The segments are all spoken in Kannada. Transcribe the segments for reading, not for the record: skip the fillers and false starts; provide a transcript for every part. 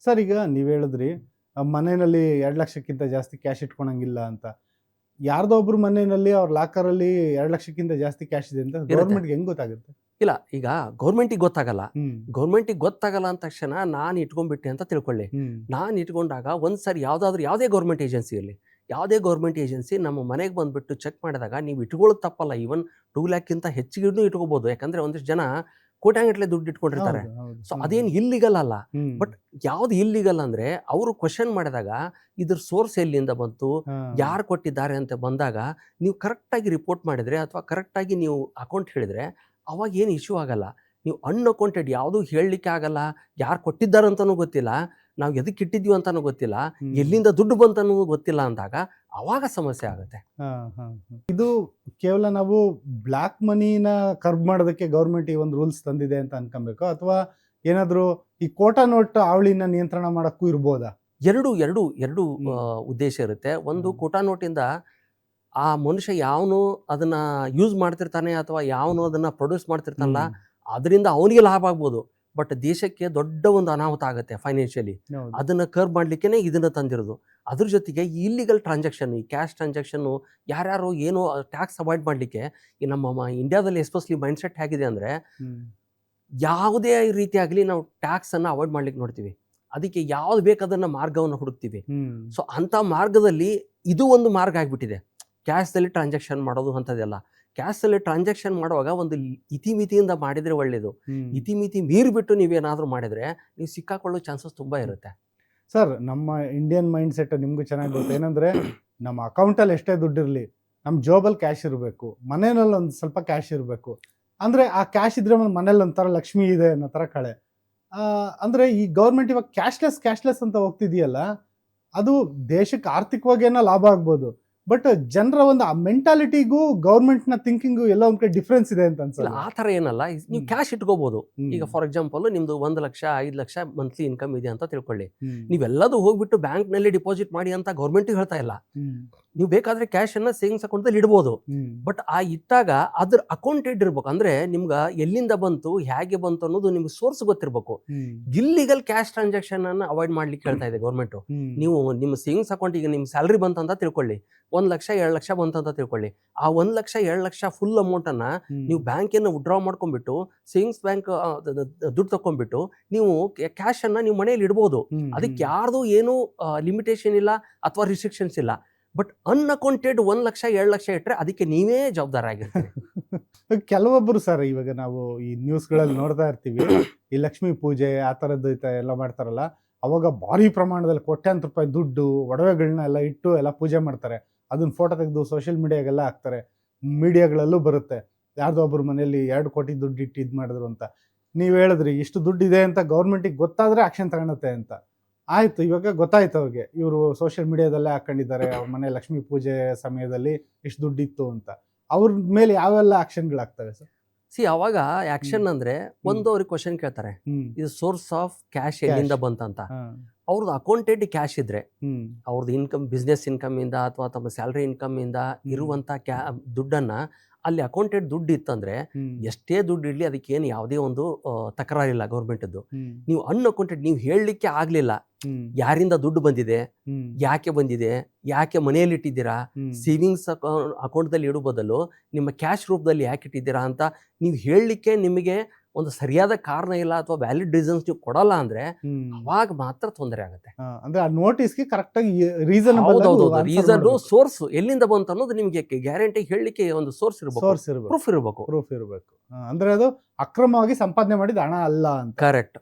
ಸರ್ ಈಗ ನೀವು ಹೇಳಿದ್ರಿ ಮನೆಯಲ್ಲಿ 2 ಲಕ್ಷಕ್ಕಿಂತ ಜಾಸ್ತಿ ಕ್ಯಾಶ್ ಇಟ್ಕೊಳಂಗಿಲ್ಲ ಅಂತ. ಯಾರ್ದೋ ಒಬ್ರು ಮನೆಯಲ್ಲಿ ಅವ್ರ ಲಾಕರಲ್ಲಿ 2 ಲಕ್ಷಕ್ಕಿಂತ ಜಾಸ್ತಿ ಕ್ಯಾಶ್ ಇದೆ ಅಂತ ಗೌರ್ಮೆಂಟ್ಗೆ ಹೆಂಗ್ ಗೊತ್ತಾಗುತ್ತೆ? ಇಲ್ಲ, ಈಗ ಗೌರ್ಮೆಂಟಿಗೆ ಗೊತ್ತಾಗಲ್ಲ. ಹ್ಮ್ ಗೌರ್ಮೆಂಟಿಗೆ ಗೊತ್ತಾಗಲ್ಲ ಅಂದ ತಕ್ಷಣ ನಾನು ಇಟ್ಕೊಂಡ್ಬಿಟ್ಟೆ ಅಂತ ತಿಳ್ಕೊಳ್ಳಿ. ಹ್ಮ್ ನಾನು ಇಟ್ಕೊಂಡಾಗ ಒಂದ್ಸರಿ ಯಾವುದೇ ಗೌರ್ಮೆಂಟ್ ಏಜೆನ್ಸಿ ಇರಲಿ, ಯಾವುದೇ ಗೌರ್ಮೆಂಟ್ ಏಜೆನ್ಸಿ ನಮ್ಮ ಮನೆಗೆ ಬಂದುಬಿಟ್ಟು ಚೆಕ್ ಮಾಡಿದಾಗ ನೀವು ಇಟ್ಕೊಳ್ಳೋದು ತಪ್ಪಲ್ಲ. ಈವನ್ 2 ಲ್ಯಾಕ್ಕಿಂತ ಹೆಚ್ಚಿಗೆ ಇಟ್ಕೋಬೋದು. ಯಾಕಂದರೆ ಒಂದಿಷ್ಟು ಜನ ಕೋಟ್ಯಾಂಗಟ್ಟಲೆ ದುಡ್ಡು ಇಟ್ಕೊಂಡಿರ್ತಾರೆ. ಹೌದು, ಹೌದು. ಸೊ ಅದೇನು ಇಲ್ಲಿಗಲ್ ಅಲ್ಲ. ಹ್ಮ್ ಬಟ್ ಯಾವ್ದು ಇಲ್ಲಿಗಲ್ ಅಂದರೆ ಅವರು ಕ್ವಶನ್ ಮಾಡಿದಾಗ ಇದ್ರ ಸೋರ್ಸ್ ಎಲ್ಲಿಂದ ಬಂತು, ಹಾ. ಯಾರು ಕೊಟ್ಟಿದ್ದಾರೆ ಅಂತ ಬಂದಾಗ ನೀವು ಕರೆಕ್ಟಾಗಿ ರಿಪೋರ್ಟ್ ಮಾಡಿದರೆ ಅಥವಾ ಕರೆಕ್ಟಾಗಿ ನೀವು ಅಕೌಂಟ್ ಹೇಳಿದರೆ ಅವಾಗ ಏನು ಇಶ್ಯೂ ಆಗಲ್ಲ. ನೀವು ಅನ್ಅಕೌಂಟೆಡ್ ಯಾವುದೂ ಹೇಳಲಿಕ್ಕೆ ಆಗಲ್ಲ, ಯಾರು ಕೊಟ್ಟಿದ್ದಾರೆ ಅಂತಲೂ ಗೊತ್ತಿಲ್ಲ, ನಾವು ಎದಕ್ಕೆ ಇಟ್ಟಿದ್ದೀವಿ ಅಂತಲೂ ಗೊತ್ತಿಲ್ಲ, ಹ್ಮ್. ಎಲ್ಲಿಂದ ದುಡ್ಡು ಬಂತನೂ ಗೊತ್ತಿಲ್ಲ ಅಂದಾಗ ಅವಾಗ ಸಮಸ್ಯೆ ಆಗುತ್ತೆ. ಹಾ, ಹಾ, ಹಾ. ಇದು ಕೇವಲ ನಾವು ಬ್ಲ್ಯಾಕ್ ಮನಿನ ಕರ್ಬ್ ಮಾಡೋದಕ್ಕೆ ಗೌರ್ಮೆಂಟ್ ಈ ಒಂದು ರೂಲ್ಸ್ ತಂದಿದೆ ಅಂತ ಅನ್ಕೊಬೇಕು, ಅಥವಾ ಏನಾದ್ರು ಈ ಕೋಟಾ ನೋಟ್ ಅವಳಿನ ನಿಯಂತ್ರಣ ಮಾಡಕ್ಕೂ ಇರ್ಬೋದಾ? ಎರಡು ಹ್ಮ್. ಉದ್ದೇಶ ಇರುತ್ತೆ. ಒಂದು, ಹ್ಮ್. ಕೋಟಾ ನೋಟಿಂದ ಆ ಮನುಷ್ಯ ಯಾವನು ಅದನ್ನ ಯೂಸ್ ಮಾಡ್ತಿರ್ತಾನೆ ಅಥವಾ ಯಾವನು ಅದನ್ನ ಪ್ರೊಡ್ಯೂಸ್ ಮಾಡ್ತಿರ್ತಾನಲ್ಲ, ಅದರಿಂದ ಅವನಿಗೆ ಲಾಭ ಆಗ್ಬೋದು. ಬಟ್ ದೇಶಕ್ಕೆ ದೊಡ್ಡ ಒಂದು ಅನಾಹುತ ಆಗುತ್ತೆ ಫೈನಾನ್ಷಿಯಲಿ. ಹೌದು. ಅದನ್ನ ಕರ್ಬ್ ಮಾಡ್ಲಿಕ್ಕೇನೆ ಇದನ್ನ ತಂದಿರೋದು. ಅದ್ರ ಜೊತೆಗೆ ಈ ಇಲ್ಲಿಗಲ್ ಟ್ರಾನ್ಸಾಕ್ಷನ್, ಈ ಕ್ಯಾಶ್ ಟ್ರಾನ್ಸಾಕ್ಷನ್ನು ಯಾರ್ಯಾರು ಏನೋ ಟ್ಯಾಕ್ಸ್ ಅವಾಯ್ಡ್ ಮಾಡಲಿಕ್ಕೆ ಈ ನಮ್ಮ ಇಂಡಿಯಾದಲ್ಲಿ ಎಸ್ಪೆಷಲಿ ಮೈಂಡ್ ಸೆಟ್ ಹೇಗಿದೆ ಅಂದರೆ, ಹ್ಮ್. ಯಾವುದೇ ರೀತಿಯಾಗಲಿ ನಾವು ಟ್ಯಾಕ್ಸನ್ನು ಅವಾಯ್ಡ್ ಮಾಡ್ಲಿಕ್ಕೆ ನೋಡ್ತೀವಿ. ಅದಕ್ಕೆ ಯಾವ್ದು ಬೇಕಾದನ್ನ ಮಾರ್ಗವನ್ನು ಹುಡುಕ್ತೀವಿ. ಹ್ಮ್. ಸೊ ಅಂಥ ಮಾರ್ಗದಲ್ಲಿ ಇದು ಒಂದು ಮಾರ್ಗ ಆಗಿಬಿಟ್ಟಿದೆ, ಕ್ಯಾಶ್ದಲ್ಲಿ ಟ್ರಾನ್ಸಾಕ್ಷನ್ ಮಾಡೋದು ಅಂಥದ್ದೆಲ್ಲ. ಕ್ಯಾಶಲ್ಲಿ ಟ್ರಾನ್ಸಾಕ್ಷನ್ ಮಾಡುವಾಗ ಒಂದು ಇತಿಮಿತಿಯಿಂದ ಮಾಡಿದರೆ ಒಳ್ಳೆಯದು. ಹ್ಮ್. ಇತಿಮಿತಿ ಮೀರಿಬಿಟ್ಟು ನೀವೇನಾದರೂ ಮಾಡಿದರೆ ನೀವು ಸಿಕ್ಕಾಕೊಳ್ಳೋ ಚಾನ್ಸಸ್ ತುಂಬ ಇರುತ್ತೆ. ಸರ್, ನಮ್ಮ ಇಂಡಿಯನ್ ಮೈಂಡ್ ಸೆಟ್ ನಿಮ್ಗೂ ಚೆನ್ನಾಗಿ ಗೊತ್ತು. ಏನಂದ್ರೆ ನಮ್ಮ ಅಕೌಂಟಲ್ಲಿ ಎಷ್ಟೇ ದುಡ್ಡಿರಲಿ, ನಮ್ಮ ಜೋಬಲ್ಲಿ ಕ್ಯಾಶ್ ಇರಬೇಕು, ಮನೆಯಲ್ಲಿ ಒಂದು ಸ್ವಲ್ಪ ಕ್ಯಾಶ್ ಇರಬೇಕು. ಅಂದ್ರೆ ಆ ಕ್ಯಾಶ್ ಇದ್ರೆ ಮನೇಲಿ ಒಂಥರ ಲಕ್ಷ್ಮಿ ಇದೆ ಅನ್ನೋ ಥರ ಕಳೆ. ಅಂದ್ರೆ ಈ ಗೌರ್ಮೆಂಟ್ ಇವಾಗ ಕ್ಯಾಶ್ಲೆಸ್ ಅಂತ ಹೋಗ್ತಿದೆಯಲ್ಲ, ಅದು ದೇಶಕ್ಕೆ ಆರ್ಥಿಕವಾಗಿ ಏನೋ ಲಾಭ ಆಗ್ಬೋದು, ಬಟ್ ಜನರ ಒಂದು ಆ ಮೆಂಟಾಲಿಟಿಗೂ ಗೌರ್ಮೆಂಟ್ನ ಥಿಂಕಿಂಗು ಎಲ್ಲ ಒಂದ್ ಕಡೆ ಡಿಫ್ರೆನ್ಸ್ ಇದೆ ಅಂತ ಇಲ್ಲ, ಅನ್ಸಲ್ಲ? ಆ ಥರ ಏನಲ್ಲ. ನೀವು ಕ್ಯಾಶ್ ಇಟ್ಕೋಬೋದು. ಹ್ಮ್. ಈಗ ಫಾರ್ ಎಕ್ಸಾಂಪಲ್ ನಿಮ್ಮದು 1 ಲಕ್ಷ 5 ಲಕ್ಷ ಮಂತ್ಲಿ ಇನ್ಕಮ್ ಇದೆ ಅಂತ ತಿಳ್ಕೊಳ್ಳಿ. ಹ್ಮ್. ನೀವೆಲ್ಲದೂ ಹೋಗ್ಬಿಟ್ಟು ಬ್ಯಾಂಕ್ನಲ್ಲಿ ಡಿಪಾಸಿಟ್ ಮಾಡಿ ಅಂತ ಗೌರ್ಮೆಂಟಿಗೆ ಹೇಳ್ತಾ ಇಲ್ಲ. ಹ್ಮ್. ನೀವು ಬೇಕಾದರೆ ಕ್ಯಾಶನ್ನು ಸೇವಿಂಗ್ಸ್ ಅಕೌಂಟಲ್ಲಿ ಇಡ್ಬೋದು. ಹ್ಮ್. ಬಟ್ ಆ ಇಟ್ಟಾಗ ಅದ್ರ ಅಕೌಂಟೆಡ್ ಇರ್ಬೇಕು. ಅಂದರೆ ನಿಮ್ಗೆ ಎಲ್ಲಿಂದ ಬಂತು, ಹೇಗೆ ಬಂತು ಅನ್ನೋದು ನಿಮ್ಗೆ ಸೋರ್ಸ್ ಗೊತ್ತಿರಬೇಕು. ಹ್ಮ್. ಇಲ್ಲಿಗಲ್ ಕ್ಯಾಶ್ ಟ್ರಾನ್ಸಾಕ್ಷನ್ ಅನ್ನು ಅವಾಯ್ಡ್ ಮಾಡ್ಲಿಕ್ಕೆ ಹೇಳ್ತಾ ಇದೆ ಗೌರ್ಮೆಂಟು. ಹ್ಮ್. ನೀವು ನಿಮ್ಮ ಸೇವಿಂಗ್ಸ್ ಅಕೌಂಟ್, ಈಗ ನಿಮ್ಮ ಸ್ಯಾಲ್ರಿ ಬಂತಂತ ತಿಳ್ಕೊಳ್ಳಿ, 1 ಲಕ್ಷ 2 ಲಕ್ಷ ಬಂತಂತ ತಿಳ್ಕೊಳ್ಳಿ. ಆ 1 ಲಕ್ಷ 2 ಲಕ್ಷ ಫುಲ್ ಅಮೌಂಟನ್ನು ಹ್ಮ್. ನೀವು ಬ್ಯಾಂಕಿನ ವಿಡ್ರಾ ಮಾಡ್ಕೊಂಡ್ಬಿಟ್ಟು ಸೇವಿಂಗ್ಸ್ ಬ್ಯಾಂಕ್ ದುಡ್ಡು ತಗೊಂಡ್ಬಿಟ್ಟು ನೀವು ಕ್ಯಾಶನ್ನು ನೀವು ಮನೆಯಲ್ಲಿ ಇಡ್ಬೋದು. ಹ್ಮ್. ಅದಕ್ಕೆ ಯಾರ್ದು ಏನೂ ಲಿಮಿಟೇಷನ್ ಇಲ್ಲ ಅಥವಾ ರಿಸ್ಟ್ರಿಕ್ಷನ್ಸ್ ಇಲ್ಲ. ಬಟ್ ಅನ್ಅಕೌಂಟೆಡ್ 1 ಲಕ್ಷ 2 ಲಕ್ಷ ಇಟ್ಟರೆ ಅದಕ್ಕೆ ನೀವೇ ಜವಾಬ್ದಾರ ಆಗಿರ್ತೀರಿ. ಕೆಲವೊಬ್ಬರು ಸರ್, ಇವಾಗ ನಾವು ಈ ನ್ಯೂಸ್ಗಳಲ್ಲಿ ನೋಡ್ತಾ ಇರ್ತೀವಿ, ಈ ಲಕ್ಷ್ಮೀ ಪೂಜೆ ಆ ಥರದ್ದು ಎಲ್ಲ ಮಾಡ್ತಾರಲ್ಲ, ಅವಾಗ ಭಾರಿ ಪ್ರಮಾಣದಲ್ಲಿ ಕೋಟ್ಯಾಂತರ ರೂಪಾಯಿ ದುಡ್ಡು ಒಡವೆಗಳನ್ನ ಎಲ್ಲ ಇಟ್ಟು ಎಲ್ಲ ಪೂಜೆ ಮಾಡ್ತಾರೆ. ಅದನ್ನ ಫೋಟೋ ತೆಗೆದು ಸೋಷಿಯಲ್ ಮೀಡಿಯಾಗೆಲ್ಲ ಹಾಕ್ತಾರೆ, ಮೀಡಿಯಾಗಳಲ್ಲೂ ಬರುತ್ತೆ, ಯಾರ್ದೋ ಒಬ್ಬರು ಮನೆಯಲ್ಲಿ 2 ಕೋಟಿ ದುಡ್ಡು ಇಟ್ಟು ಇದು ಮಾಡಿದ್ರು ಅಂತ. ನೀವು ಹೇಳಿದ್ರಿ ಇಷ್ಟು ದುಡ್ಡು ಇದೆ ಅಂತ ಗೌರ್ಮೆಂಟಿಗೆ ಗೊತ್ತಾದ್ರೆ ಆಕ್ಷನ್ ತಗೊಳುತ್ತೆ ಅಂತ. ಆಯ್ತು, ಇವಾಗ ಗೊತ್ತಾಯ್ತು ಅವ್ರಿಗೆ, ಇವರು ಸೋಷಿಯಲ್ ಮೀಡಿಯಾದಲ್ಲೇ ಹಾಕೊಂಡಿದ್ದಾರೆ ಅವ್ರ ಮನೆ ಲಕ್ಷ್ಮೀ ಪೂಜೆ ಸಮಯದಲ್ಲಿ ಇಷ್ಟು ದುಡ್ಡಿತ್ತು ಅಂತ. ಅವ್ರ ಮೇಲೆ ಯಾವೆಲ್ಲ ಆಕ್ಷನ್ಗಳಾಗ್ತವೆ ಸರ್? ಅವಾಗ ಆಕ್ಷನ್ ಅಂದರೆ ಒಂದು, ಅವ್ರಿಗೆ ಕ್ವಶನ್ ಕೇಳ್ತಾರೆ, ಇದು ಸೋರ್ಸ್ ಆಫ್ ಕ್ಯಾಶ್ ಎಲ್ಲಿಂದ ಬಂತಂತ. ಅವ್ರದ್ದು ಅಕೌಂಟೆಡ್ ಕ್ಯಾಶ್ ಇದ್ರೆ, ಅವ್ರದ್ದು ಇನ್ಕಮ್, ಬಿಸ್ನೆಸ್ ಇನ್ಕಮಿಂದ ಅಥವಾ ತಮ್ಮ ಸ್ಯಾಲ್ರಿ ಇನ್ಕಮಿಂದ ಇರುವಂಥ ದುಡ್ಡನ್ನು ಅಲ್ಲಿ ಅಕೌಂಟೆಡ್ ದುಡ್ಡು ಇತ್ತಂದರೆ ಎಷ್ಟೇ ದುಡ್ಡು ಇರಲಿ ಅದಕ್ಕೇನು ಯಾವುದೇ ಒಂದು ತಕರಾರಿಲ್ಲ ಗೌರ್ಮೆಂಟದ್ದು. ನೀವು ಅನ್ಅಕೌಂಟೆಡ್, ನೀವು ಹೇಳಲಿಕ್ಕೆ ಆಗಲಿಲ್ಲ ಯಾರಿಂದ ದುಡ್ಡು ಬಂದಿದೆ, ಯಾಕೆ ಬಂದಿದೆ, ಯಾಕೆ ಮನೆಯಲ್ಲಿ ಇಟ್ಟಿದ್ದೀರಾ, ಸೇವಿಂಗ್ಸ್ ಅಕೌಂಟ್ದಲ್ಲಿ ಇಡೋ ಬದಲು ನಿಮ್ಮ ಕ್ಯಾಶ್ ರೂಪದಲ್ಲಿ ಯಾಕೆ ಇಟ್ಟಿದ್ದೀರಾ ಅಂತ ನೀವು ಹೇಳಲಿಕ್ಕೆ ನಿಮಗೆ ಒಂದು ಸರಿಯಾದ ಕಾರಣ ಇಲ್ಲ ಅಥವಾ ವ್ಯಾಲಿಡ್ ರೀಸನ್ಸ್ ನೀವು ಕೊಡಲ್ಲ ಅಂದರೆ ಅವಾಗ ಮಾತ್ರ ತೊಂದರೆ ಆಗುತ್ತೆ. ಅಂದ್ರೆ ಆ ನೋಟಿಸ್ಗೆ ಕರೆಕ್ಟಾಗಿ ರೀಸನಬಲ್ ಸೋರ್ಸ್ ಎಲ್ಲಿಂದ ಬಂತು ಅನ್ನೋದು ನಿಮಗೆ ಗ್ಯಾರಂಟಿ ಹೇಳಲಿಕ್ಕೆ ಒಂದು ಸೋರ್ಸ್ ಇರಬೇಕು, ಪ್ರೂಫ್ ಇರಬೇಕು. ಅಂದ್ರೆ ಅದು ಅಕ್ರಮವಾಗಿ ಸಂಪಾದನೆ ಮಾಡಿದ ಹಣ ಅಲ್ಲ ಅಂತ. ಕರೆಕ್ಟ್.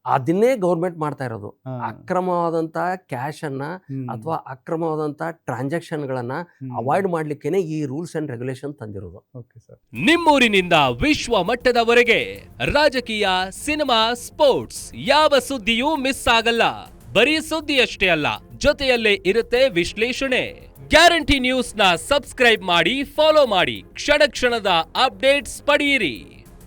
ಅದನ್ನೇ ಗೌರ್ಮೆಂಟ್ ಮಾಡ್ತಾ ಇರೋದು. ಅಕ್ರಮವಾದಂಥ ಕ್ಯಾಶನ್ನ ಅಥವಾ ಅಕ್ರಮವಾದಂಥ ಟ್ರಾನ್ಸಾಕ್ಷನ್ಗಳನ್ನ ಅವಾಯ್ಡ್ ಮಾಡ್ಲಿಕ್ಕೇನೆ ಈ ರೂಲ್ಸ್ ಅಂಡ್ ರೆಗ್ಯುಲೇಷನ್ ತಂದಿರೋದು. ನಿಮ್ಮೂರಿನಿಂದ ವಿಶ್ವ ಮಟ್ಟದವರೆಗೆ ರಾಜಕೀಯ, ಸಿನಿಮಾ, ಸ್ಪೋರ್ಟ್ಸ್ ಯಾವ ಸುದ್ದಿಯೂ ಮಿಸ್ ಆಗಲ್ಲ. ಬರೀ ಸುದ್ದಿಯಷ್ಟೇ ಅಲ್ಲ, ಜೊತೆಯಲ್ಲೇ ಇರುತ್ತೆ ವಿಶ್ಲೇಷಣೆ. ಗ್ಯಾರಂಟಿ ನ್ಯೂಸ್ ನ ಸಬ್ಸ್ಕ್ರೈಬ್ ಮಾಡಿ, ಫಾಲೋ ಮಾಡಿ, ಕ್ಷಣ ಕ್ಷಣದ ಅಪ್ಡೇಟ್ಸ್ ಪಡೆಯಿರಿ.